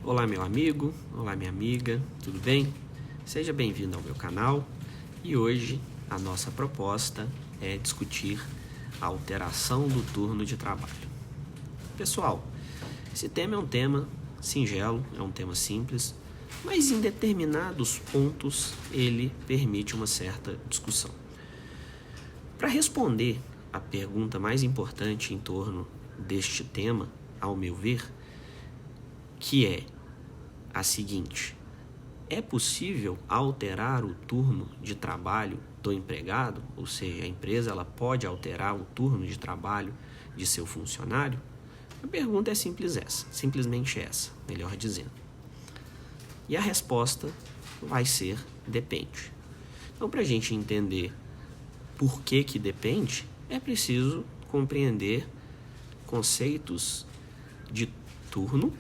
Olá, meu amigo, olá, minha amiga, tudo bem? Seja bem-vindo ao meu canal e hoje a nossa proposta é discutir a alteração do turno de trabalho. Pessoal, esse tema é um tema singelo, é um tema simples, mas em determinados pontos ele permite uma certa discussão. Para responder a pergunta mais importante em torno deste tema, ao meu ver, que é a seguinte: é possível alterar o turno de trabalho do empregado? Ou seja, a empresa ela pode alterar o turno de trabalho de seu funcionário? A pergunta é simplesmente essa, melhor dizendo. E a resposta vai ser depende. Então, para a gente entender por que depende, é preciso compreender conceitos de turno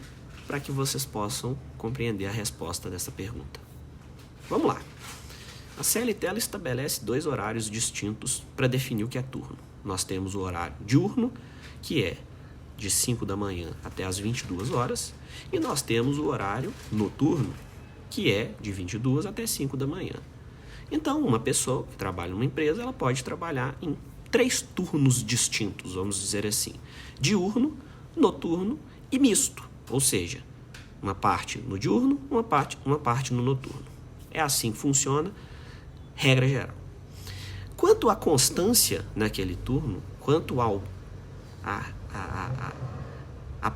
para que vocês possam compreender a resposta dessa pergunta. Vamos lá. A CLT ela estabelece dois horários distintos para definir o que é turno. Nós temos o horário diurno, que é de 5 da manhã até as 22 horas, e nós temos o horário noturno, que é de 22 até 5 da manhã. Então, uma pessoa que trabalha numa empresa, ela pode trabalhar em 3 turnos distintos, vamos dizer assim: diurno, noturno e misto. Ou seja, uma parte no diurno, uma parte no noturno. É assim que funciona, regra geral. Quanto à constância naquele turno, quanto à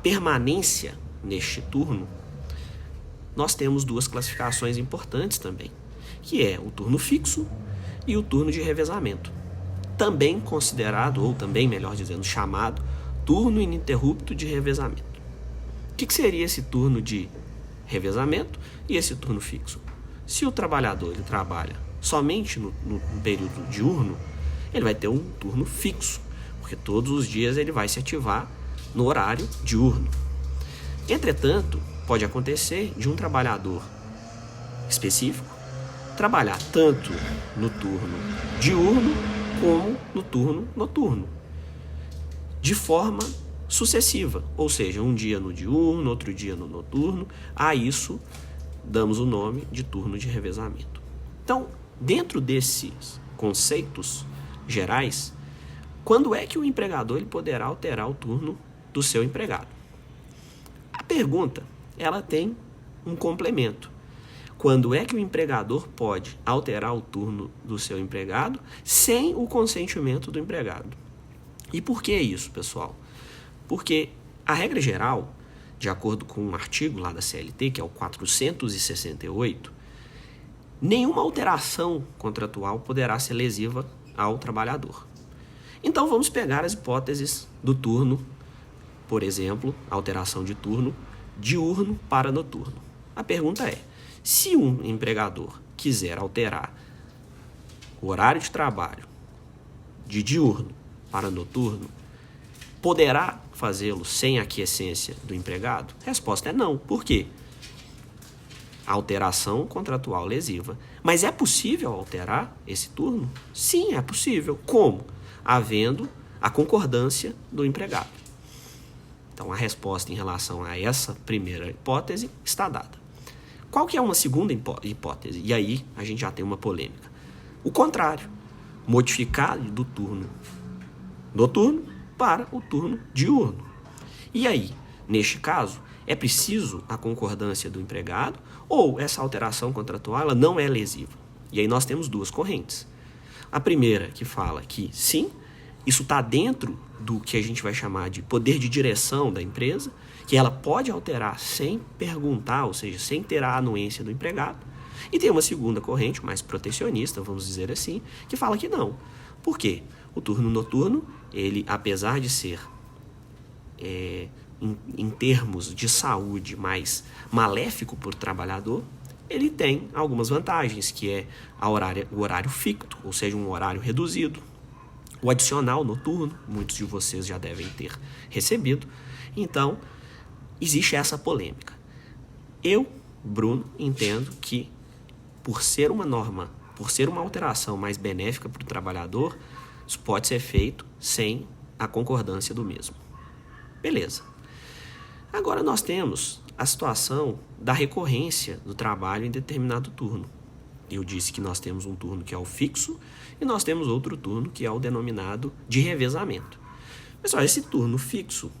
permanência neste turno, nós temos duas classificações importantes também, que é o turno fixo e o turno de revezamento. Também considerado, ou também, melhor dizendo, chamado turno ininterrupto de revezamento. O que seria esse turno de revezamento e esse turno fixo? Se o trabalhador ele trabalha somente no período diurno, ele vai ter um turno fixo, porque todos os dias ele vai se ativar no horário diurno. Entretanto, pode acontecer de um trabalhador específico trabalhar tanto no turno diurno como no turno noturno, de forma sucessiva, ou seja, um dia no diurno, outro dia no noturno. A isso damos o nome de turno de revezamento. Então, dentro desses conceitos gerais, quando é que o empregador ele poderá alterar o turno do seu empregado? A pergunta, ela tem um complemento. Quando é que o empregador pode alterar o turno do seu empregado sem o consentimento do empregado? E por que isso, pessoal? Porque a regra geral, de acordo com um artigo lá da CLT, que é o 468, nenhuma alteração contratual poderá ser lesiva ao trabalhador. Então vamos pegar as hipóteses do turno, por exemplo, alteração de turno diurno para noturno. A pergunta é: se um empregador quiser alterar o horário de trabalho de diurno para noturno, poderá fazê-lo sem a aquiescência do empregado? A resposta é não. Por quê? Alteração contratual lesiva. Mas é possível alterar esse turno? Sim, é possível. Como? Havendo a concordância do empregado. Então, a resposta em relação a essa primeira hipótese está dada. Qual que é uma segunda hipótese? E aí a gente já tem uma polêmica. O contrário. Modificar do turno noturno para o turno diurno. E aí, neste caso, é preciso a concordância do empregado ou essa alteração contratual ela não é lesiva? E aí nós temos duas correntes. A primeira que fala que sim, isso está dentro do que a gente vai chamar de poder de direção da empresa, que ela pode alterar sem perguntar, ou seja, sem ter a anuência do empregado. E tem uma segunda corrente, mais protecionista, vamos dizer assim, que fala que não. Por quê? O turno noturno, ele, apesar de ser, em termos de saúde, mais maléfico para o trabalhador, ele tem algumas vantagens, que é o horário ficto, ou seja, um horário reduzido. O adicional noturno, muitos de vocês já devem ter recebido. Então, existe essa polêmica. Eu, Bruno, entendo que, por ser uma norma, por ser uma alteração mais benéfica para o trabalhador, isso pode ser feito sem a concordância do mesmo. Beleza. Agora nós temos a situação da recorrência do trabalho em determinado turno. Eu disse que nós temos um turno que é o fixo e nós temos outro turno que é o denominado de revezamento. Pessoal, esse turno fixo,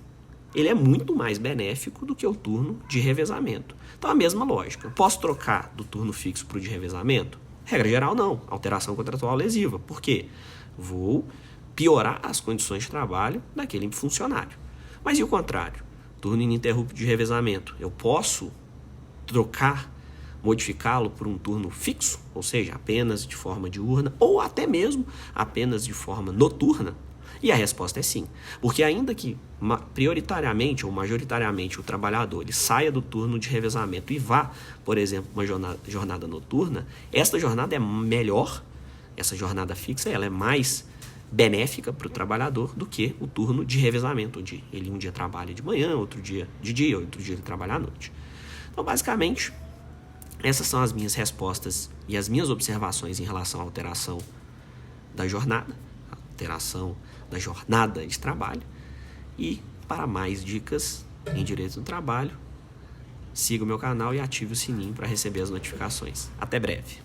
ele é muito mais benéfico do que o turno de revezamento. Então, a mesma lógica. Eu posso trocar do turno fixo para o de revezamento? Regra geral, não. Alteração contratual lesiva. Por quê? Vou piorar as condições de trabalho daquele funcionário. Mas e o contrário? Turno ininterrupto de revezamento. Eu posso trocar, modificá-lo por um turno fixo, ou seja, apenas de forma diurna, ou até mesmo apenas de forma noturna? E a resposta é sim, porque ainda que prioritariamente ou majoritariamente o trabalhador ele saia do turno de revezamento e vá, por exemplo, uma jornada noturna, esta jornada é melhor, essa jornada fixa ela é mais benéfica para o trabalhador do que o turno de revezamento, onde ele um dia trabalha de manhã, outro dia de dia, outro dia ele trabalha à noite. Então, basicamente, essas são as minhas respostas e as minhas observações em relação à alteração da jornada, alteração da jornada de trabalho. E para mais dicas em direito do trabalho, siga o meu canal e ative o sininho para receber as notificações. Até breve.